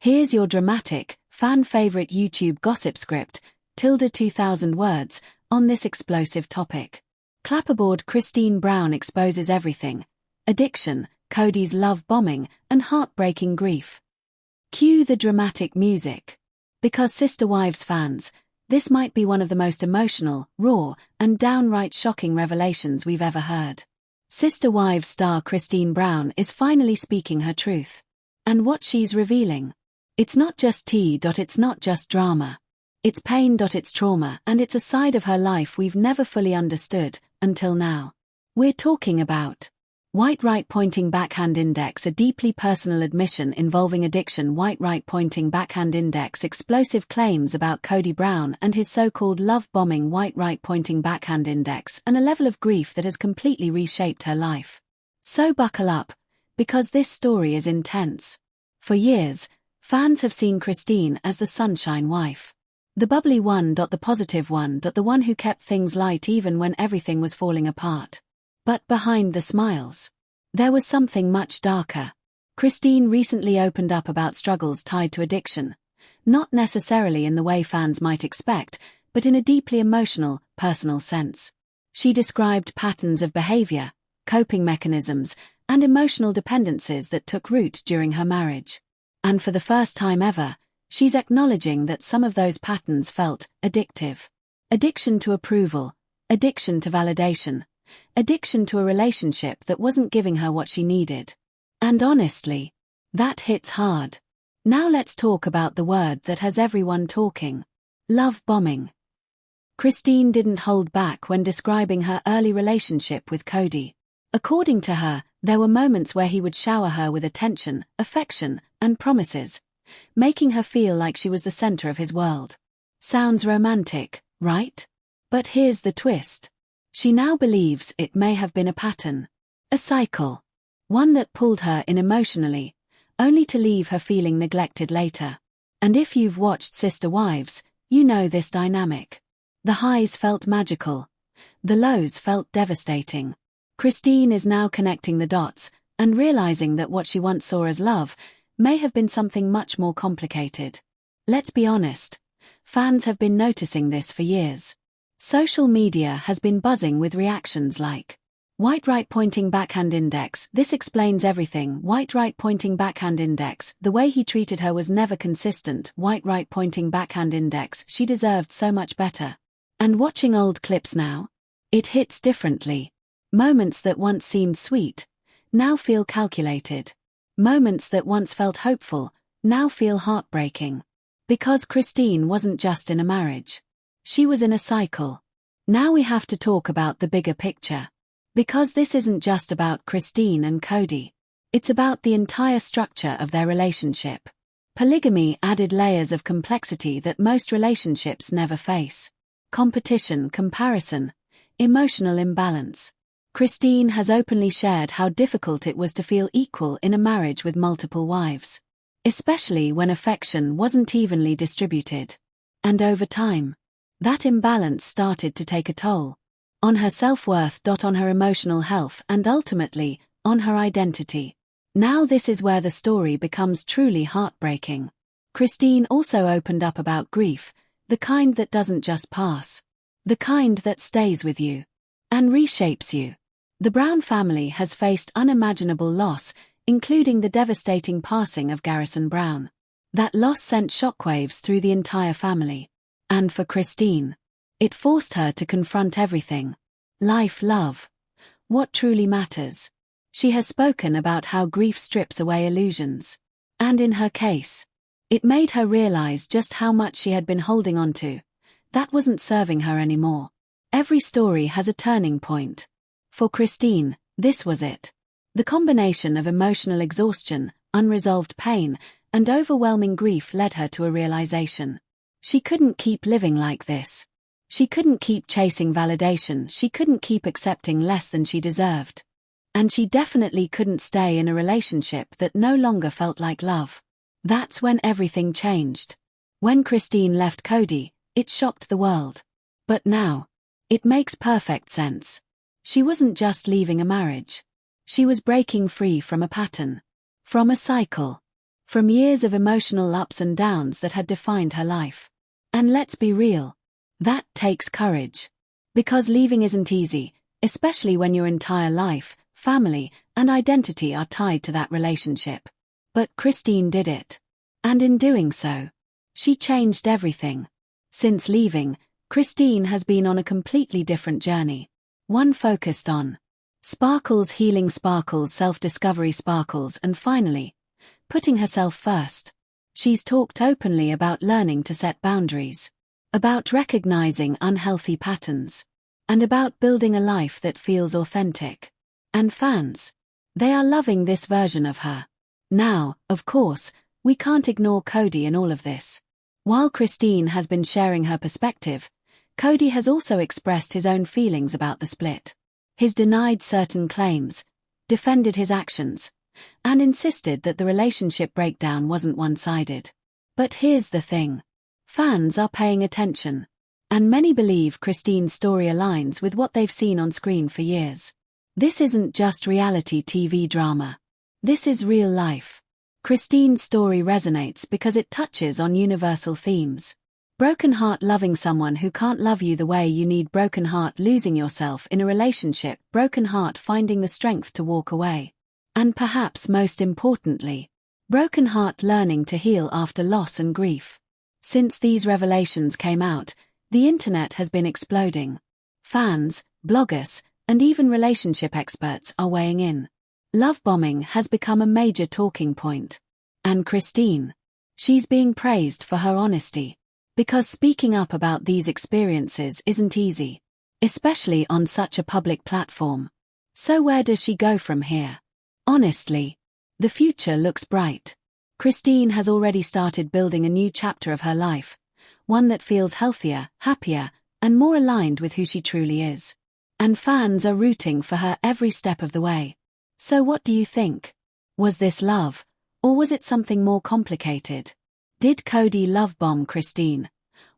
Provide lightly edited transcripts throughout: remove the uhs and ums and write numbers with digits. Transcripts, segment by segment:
Here's your dramatic, fan-favorite YouTube gossip script, tilde 2000 words, on this explosive topic. Clapperboard Christine Brown exposes everything: addiction, Kody's love bombing, and heartbreaking grief. Cue the dramatic music. Because Sister Wives fans, this might be one of the most emotional, raw, and downright shocking revelations we've ever heard. Sister Wives star Christine Brown is finally speaking her truth. And what she's revealing? It's not just tea. It's not just drama. It's pain. It's trauma, and it's a side of her life we've never fully understood, until now. We're talking about white right pointing backhand index, a deeply personal admission involving addiction. White right pointing backhand index, explosive claims about Kody Brown and his so-called love bombing. White right pointing backhand index, and a level of grief that has completely reshaped her life. So buckle up, because this story is intense. For years, fans have seen Christine as the sunshine wife. The bubbly one. The positive one. The one who kept things light even when everything was falling apart. But behind the smiles, there was something much darker. Christine recently opened up about struggles tied to addiction. Not necessarily in the way fans might expect, but in a deeply emotional, personal sense. She described patterns of behavior, coping mechanisms, and emotional dependencies that took root during her marriage. And for the first time ever, she's acknowledging that some of those patterns felt addictive. Addiction to approval, addiction to validation, addiction to a relationship that wasn't giving her what she needed. And honestly, that hits hard. Now let's talk about the word that has everyone talking: love bombing. Christine didn't hold back when describing her early relationship with Kody. According to her, there were moments where he would shower her with attention, affection, and promises, making her feel like she was the center of his world. Sounds romantic, right? But here's the twist. She now believes it may have been a pattern, a cycle, one that pulled her in emotionally, only to leave her feeling neglected later. And if you've watched Sister Wives, you know this dynamic. The highs felt magical, the lows felt devastating. Christine is now connecting the dots and realizing that what she once saw as love may have been something much more complicated. Let's be honest, fans have been noticing this for years. Social media has been buzzing with reactions like, white right pointing backhand index, this explains everything. White right pointing backhand index, the way he treated her was never consistent. White right pointing backhand index, she deserved so much better. And watching old clips now, it hits differently. Moments that once seemed sweet, now feel calculated. Moments that once felt hopeful, now feel heartbreaking. Because Christine wasn't just in a marriage. She was in a cycle. Now we have to talk about the bigger picture. Because this isn't just about Christine and Kody. It's about the entire structure of their relationship. Polygamy added layers of complexity that most relationships never face. Competition, comparison, emotional imbalance. Christine has openly shared how difficult it was to feel equal in a marriage with multiple wives. Especially when affection wasn't evenly distributed. And over time, that imbalance started to take a toll. On her self-worth. On her emotional health, and ultimately, on her identity. Now this is where the story becomes truly heartbreaking. Christine also opened up about grief, the kind that doesn't just pass. The kind that stays with you. And reshapes you. The Brown family has faced unimaginable loss, including the devastating passing of Garrison Brown. That loss sent shockwaves through the entire family. And for Christine, it forced her to confront everything. Life, love. What truly matters. She has spoken about how grief strips away illusions. And in her case, it made her realize just how much she had been holding on to. That wasn't serving her anymore. Every story has a turning point. For Christine, this was it. The combination of emotional exhaustion, unresolved pain, and overwhelming grief led her to a realization. She couldn't keep living like this. She couldn't keep chasing validation. She couldn't keep accepting less than she deserved. And she definitely couldn't stay in a relationship that no longer felt like love. That's when everything changed. When Christine left Kody, it shocked the world. But now, it makes perfect sense. She wasn't just leaving a marriage. She was breaking free from a pattern. From a cycle. from years of emotional ups and downs that had defined her life. And let's be real, that takes courage. Because leaving isn't easy, especially when your entire life, family, and identity are tied to that relationship. But Christine did it. And in doing so, she changed everything. Since leaving, Christine has been on a completely different journey. One focused on sparkles, healing sparkles, self-discovery sparkles, and finally, putting herself first. She's talked openly about learning to set boundaries, about recognizing unhealthy patterns, and about building a life that feels authentic. And fans, they are loving this version of her. Now, of course, we can't ignore Kody in all of this. While Christine has been sharing her perspective, Kody has also expressed his own feelings about the split. He's denied certain claims, defended his actions, and insisted that the relationship breakdown wasn't one-sided. But here's the thing. Fans are paying attention, and many believe Christine's story aligns with what they've seen on screen for years. This isn't just reality TV drama. This is real life. Christine's story resonates because it touches on universal themes. Broken heart loving someone who can't love you the way you need, broken heart losing yourself in a relationship, broken heart finding the strength to walk away. And perhaps most importantly, broken heart learning to heal after loss and grief. Since these revelations came out, the internet has been exploding. Fans, bloggers, and even relationship experts are weighing in. Love bombing has become a major talking point. And Christine, she's being praised for her honesty. Because speaking up about these experiences isn't easy, especially on such a public platform. So where does she go from here? Honestly, the future looks bright. Christine has already started building a new chapter of her life, one that feels healthier, happier, and more aligned with who she truly is. And fans are rooting for her every step of the way. So what do you think? Was this love, or was it something more complicated? Did Kody love bomb Christine?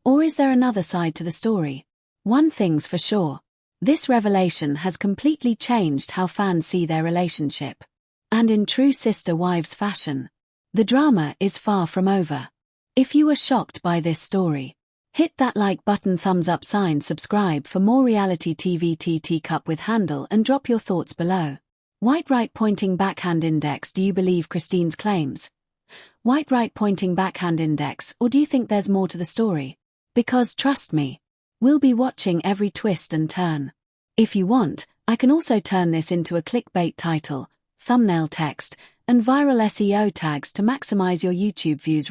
Or is there another side to the story? One thing's for sure. This revelation has completely changed how fans see their relationship. And in true sister wives fashion, the drama is far from over. If you were shocked by this story, hit that like button, thumbs up sign, subscribe for more reality TV Teacup with handle, and drop your thoughts below. White right pointing backhand index, do you believe Christine's claims? White right pointing backhand index, or do you think there's more to the story? Because trust me, we'll be watching every twist and turn. If you want, I can also turn this into a clickbait title, thumbnail text, and viral SEO tags to maximize your YouTube views.